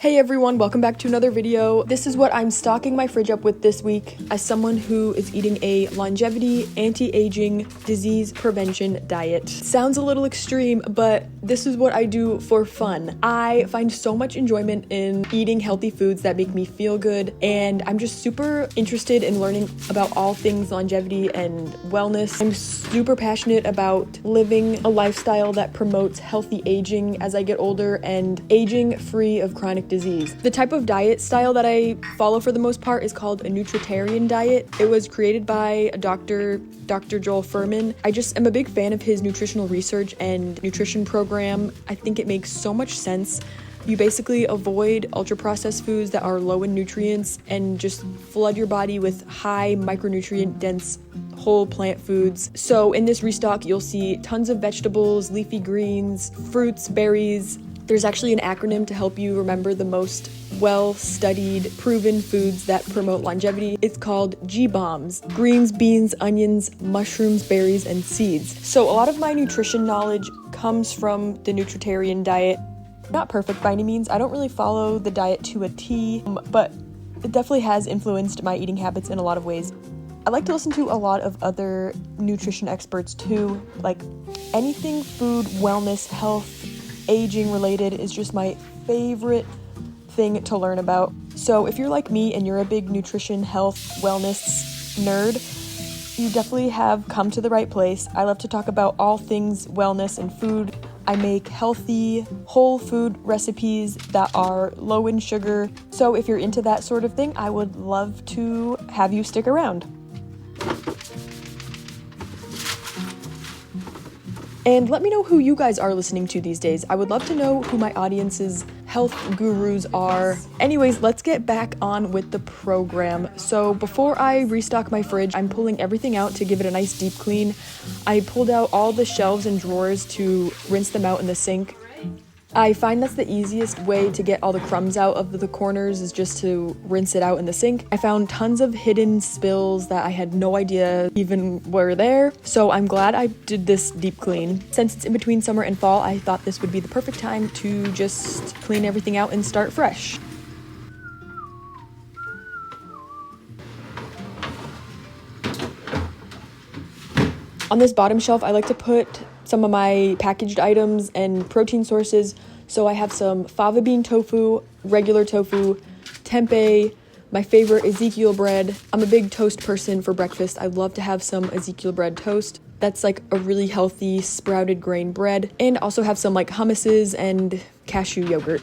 Hey everyone, welcome back to another video. This is what I'm stocking my fridge up with this week as someone who is eating a longevity, anti-aging, disease prevention diet. Sounds a little extreme, but this is what I do for fun. I find so much enjoyment in eating healthy foods that make me feel good, and I'm just super interested in learning about all things longevity and wellness. I'm super passionate about living a lifestyle that promotes healthy aging as I get older and aging free of chronic disease. The type of diet style that I follow for the most part is called a nutritarian diet. It was created by Dr. Joel Fuhrman. I just am a big fan of his nutritional research and nutrition program. I think it makes so much sense. You basically avoid ultra-processed foods that are low in nutrients and just flood your body with high micronutrient dense whole plant foods. So in this restock, you'll see tons of vegetables, leafy greens, fruits, berries. There's actually an acronym to help you remember the most well-studied, proven foods that promote longevity. It's called G-BOMBs: greens, beans, onions, mushrooms, berries, and seeds. So a lot of my nutrition knowledge comes from the nutritarian diet. Not perfect by any means. I don't really follow the diet to a T, but it definitely has influenced my eating habits in a lot of ways. I like to listen to a lot of other nutrition experts too, like anything food, wellness, health, aging related is just my favorite thing to learn about. So if you're like me and you're a big nutrition, health, wellness nerd, you definitely have come to the right place. I love to talk about all things wellness and food. I make healthy, whole food recipes that are low in sugar. So if you're into that sort of thing, I would love to have you stick around. And let me know who you guys are listening to these days. I would love to know who my audience's health gurus are. Anyways, let's get back on with the program. So before I restock my fridge, I'm pulling everything out to give it a nice deep clean. I pulled out all the shelves and drawers to rinse them out in the sink. I find that's the easiest way to get all the crumbs out of the corners is just to rinse it out in the sink. I found tons of hidden spills that I had no idea even were there, so I'm glad I did this deep clean. Since it's in between summer and fall, I thought this would be the perfect time to just clean everything out and start fresh. On this bottom shelf, I like to put some of my packaged items and protein sources. So I have some fava bean tofu, regular tofu, tempeh, my favorite Ezekiel bread. I'm a big toast person for breakfast. I love to have some Ezekiel bread toast. That's like a really healthy sprouted grain bread. And also have some like hummuses and cashew yogurt.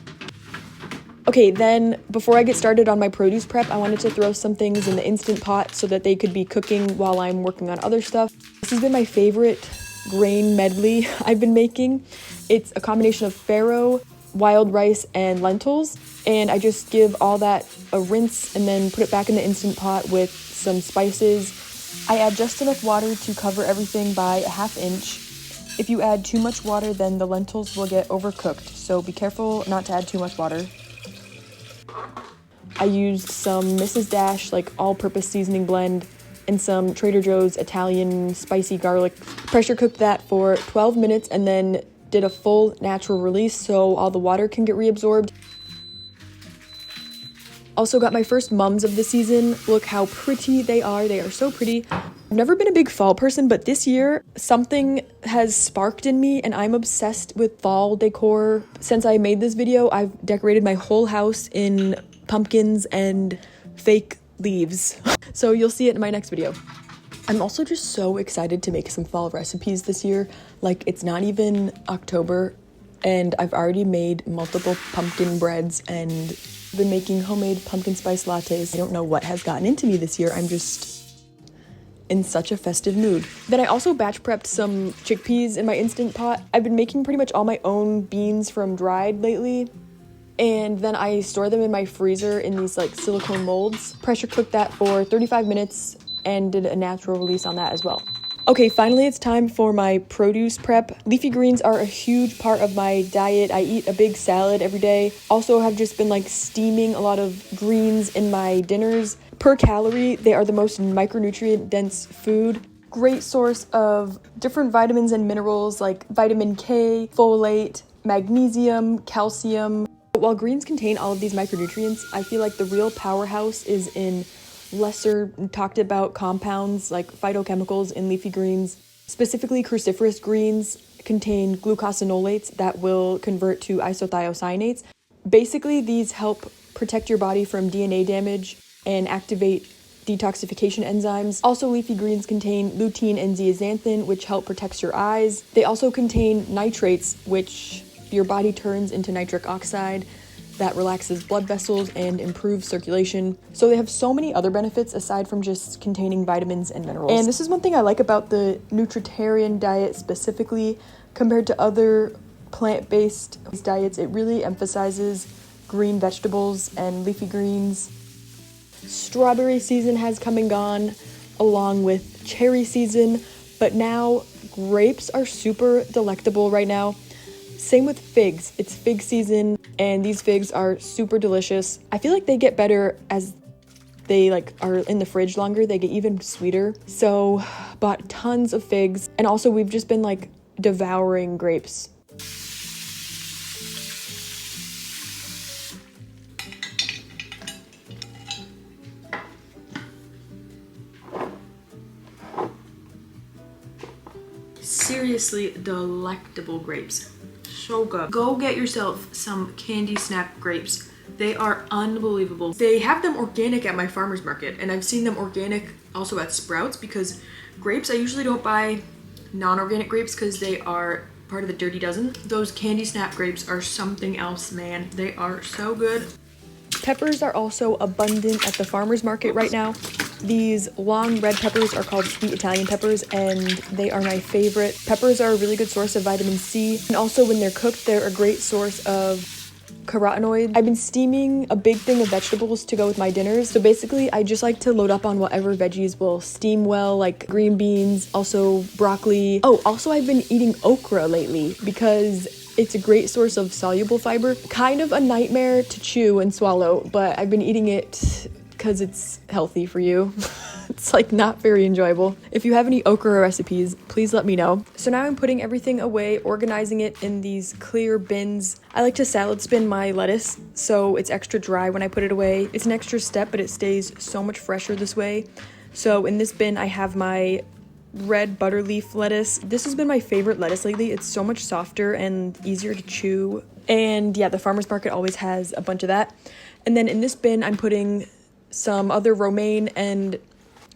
Okay, then before I get started on my produce prep, I wanted to throw some things in the Instant Pot so that they could be cooking while I'm working on other stuff. This has been my favorite grain medley I've been making. It's a combination of farro, wild rice, and lentils, and I just give all that a rinse and then put it back in the Instant Pot with some spices. I add just enough water to cover everything by a ½ inch. If you add too much water, then the lentils will get overcooked, so be careful not to add too much water. I used some Mrs. Dash, like all-purpose seasoning blend, and some Trader Joe's Italian spicy garlic. Pressure cooked that for 12 minutes and then did a full natural release so all the water can get reabsorbed. Also got my first mums of the season. Look how pretty they are. They are so pretty. I've never been a big fall person, but this year something has sparked in me and I'm obsessed with fall decor. Since I made this video, I've decorated my whole house in pumpkins and fake leaves. So you'll see it in my next video. I'm also just so excited to make some fall recipes this year. Like, it's not even October and I've already made multiple pumpkin breads and been making homemade pumpkin spice lattes. I don't know what has gotten into me this year. I'm just in such a festive mood. Then I also batch prepped some chickpeas in my Instant Pot. I've been making pretty much all my own beans from dried lately. And then I store them in my freezer in these like silicone molds. Pressure cooked that for 35 minutes and did a natural release on that as well. Okay, finally it's time for my produce prep. Leafy greens are a huge part of my diet. I eat a big salad every day. Also have just been like steaming a lot of greens in my dinners. Per calorie, they are the most micronutrient dense food. Great source of different vitamins and minerals like vitamin K, folate, magnesium, calcium, While greens contain all of these micronutrients, I feel like the real powerhouse is in lesser talked about compounds like phytochemicals in leafy greens. Specifically, cruciferous greens contain glucosinolates that will convert to isothiocyanates. Basically, these help protect your body from DNA damage and activate detoxification enzymes. Also, leafy greens contain lutein and zeaxanthin, which help protect your eyes. They also contain nitrates, which your body turns into nitric oxide that relaxes blood vessels and improves circulation. So they have so many other benefits aside from just containing vitamins and minerals. And this is one thing I like about the nutritarian diet specifically compared to other plant-based diets. It really emphasizes green vegetables and leafy greens. Strawberry season has come and gone along with cherry season, but now grapes are super delectable right now. Same with figs. It's fig season and these figs are super delicious. I feel like they get better as they are in the fridge longer. They get even sweeter. So bought tons of figs, and also we've just been devouring grapes. Seriously delectable grapes. So good. Go get yourself some candy snap grapes. They are unbelievable. They have them organic at my farmer's market, and I've seen them organic also at Sprouts, because grapes, I usually don't buy non-organic grapes because they are part of the dirty dozen. Those candy snap grapes are something else, man. They are so good. Peppers are also abundant at the farmer's market right now. These long red peppers are called sweet Italian peppers, and they are my favorite. Peppers are a really good source of vitamin C, and also when they're cooked, they're a great source of carotenoids. I've been steaming a big thing of vegetables to go with my dinners. So basically, I just like to load up on whatever veggies will steam well, like green beans, also broccoli. Oh, also I've been eating okra lately because it's a great source of soluble fiber. Kind of a nightmare to chew and swallow, but I've been eating it because it's healthy for you. It's not very enjoyable. If you have any okra recipes, please let me know. So now I'm putting everything away, organizing it in these clear bins. I like to salad spin my lettuce, so it's extra dry when I put it away. It's an extra step, but it stays so much fresher this way. So in this bin, I have my red butter leaf lettuce. This has been my favorite lettuce lately. It's so much softer and easier to chew. And yeah, the farmer's market always has a bunch of that. And then in this bin, I'm putting some other romaine and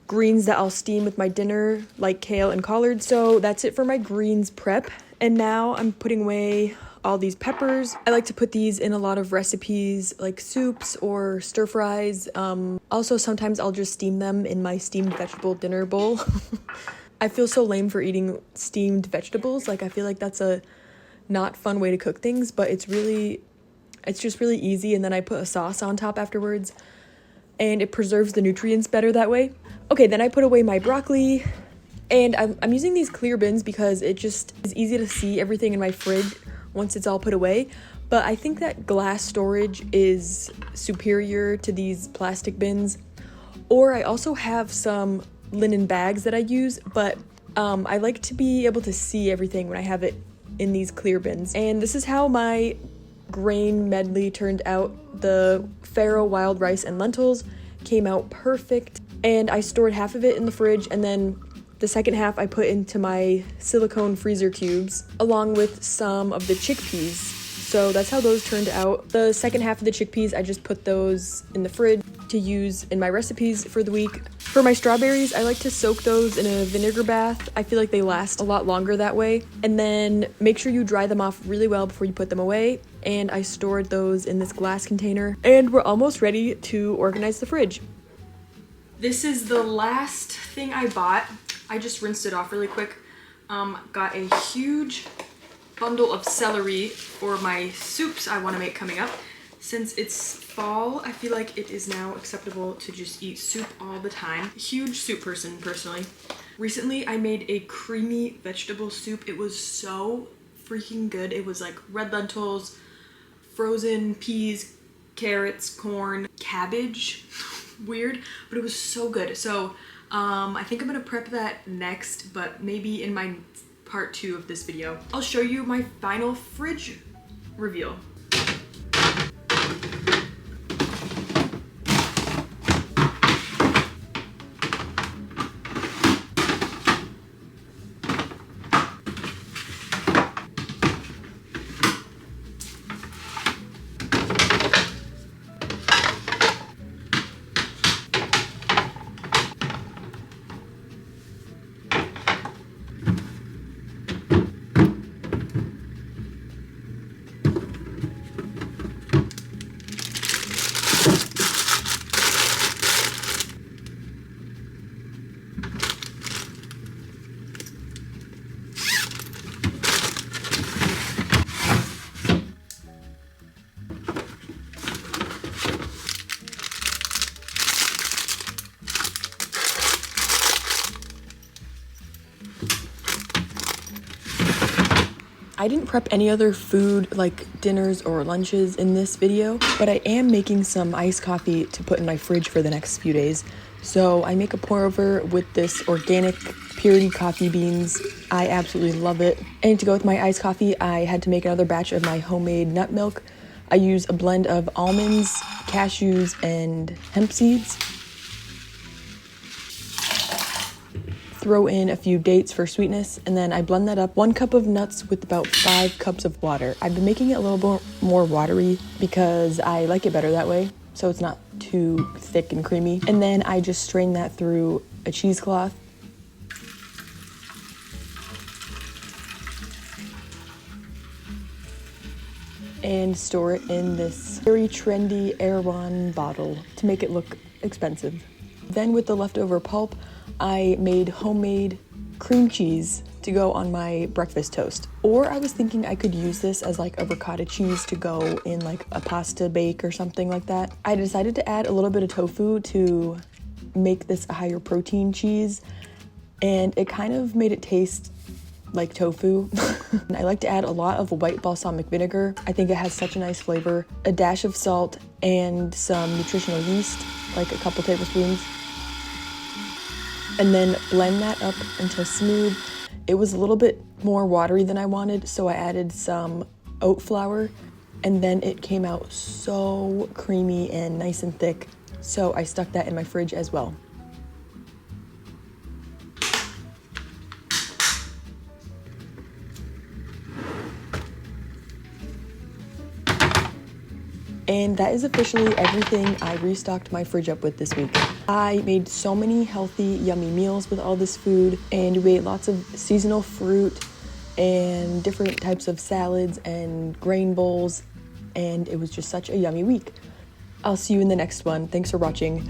greens that I'll steam with my dinner, like kale and collard. So that's it for my greens prep. And now I'm putting away all these peppers. I like to put these in a lot of recipes like soups or stir fries. Also, sometimes I'll just steam them in my steamed vegetable dinner bowl. I feel so lame for eating steamed vegetables. I feel like that's a not fun way to cook things, but it's just really easy. And then I put a sauce on top afterwards, and it preserves the nutrients better that way. Okay, then I put away my broccoli, and I'm using these clear bins because it just is easy to see everything in my fridge once it's all put away. But I think that glass storage is superior to these plastic bins. Or I also have some linen bags that I use, but I like to be able to see everything when I have it in these clear bins. And this is how my grain medley turned out. The farro, wild rice, and lentils came out perfect, and I stored half of it in the fridge, and then the second half I put into my silicone freezer cubes along with some of the chickpeas. So that's how those turned out. The second half of the chickpeas, I just put those in the fridge to use in my recipes for the week. For my strawberries, I like to soak those in a vinegar bath. I feel like they last a lot longer that way. And then make sure you dry them off really well before you put them away. And I stored those in this glass container. And we're almost ready to organize the fridge. This is the last thing I bought. I just rinsed it off really quick. Got a huge bundle of celery for my soups I want to make coming up. Since it's fall, I feel like it is now acceptable to just eat soup all the time. Huge soup person, personally. Recently, I made a creamy vegetable soup. It was so freaking good. It was red lentils, frozen peas, carrots, corn, cabbage. Weird, but it was so good. So I think I'm gonna prep that next, but maybe in my part 2 of this video. I'll show you my final fridge reveal. I didn't prep any other food like dinners or lunches in this video, but I am making some iced coffee to put in my fridge for the next few days. So I make a pour over with this organic purity coffee beans. I absolutely love it. And to go with my iced coffee, I had to make another batch of my homemade nut milk. I use a blend of almonds, cashews, and hemp seeds. Throw in a few dates for sweetness, and then I blend that up. 1 cup of nuts with about 5 cups of water. I've been making it a little bit more watery because I like it better that way, so it's not too thick and creamy. And then I just strain that through a cheesecloth. And store it in this very trendy Erewhon bottle to make it look expensive. Then with the leftover pulp, I made homemade cream cheese to go on my breakfast toast. Or I was thinking I could use this as like a ricotta cheese to go in like a pasta bake or something like that. I decided to add a little bit of tofu to make this a higher protein cheese, and it kind of made it taste like tofu. I like to add a lot of white balsamic vinegar. I think it has such a nice flavor. A dash of salt and some nutritional yeast, like a couple tablespoons. And then blend that up until smooth. It was a little bit more watery than I wanted, so I added some oat flour, and then it came out so creamy and nice and thick. So I stuck that in my fridge as well. And that is officially everything I restocked my fridge up with this week. I made so many healthy, yummy meals with all this food, and we ate lots of seasonal fruit and different types of salads and grain bowls, and it was just such a yummy week. I'll see you in the next one. Thanks for watching.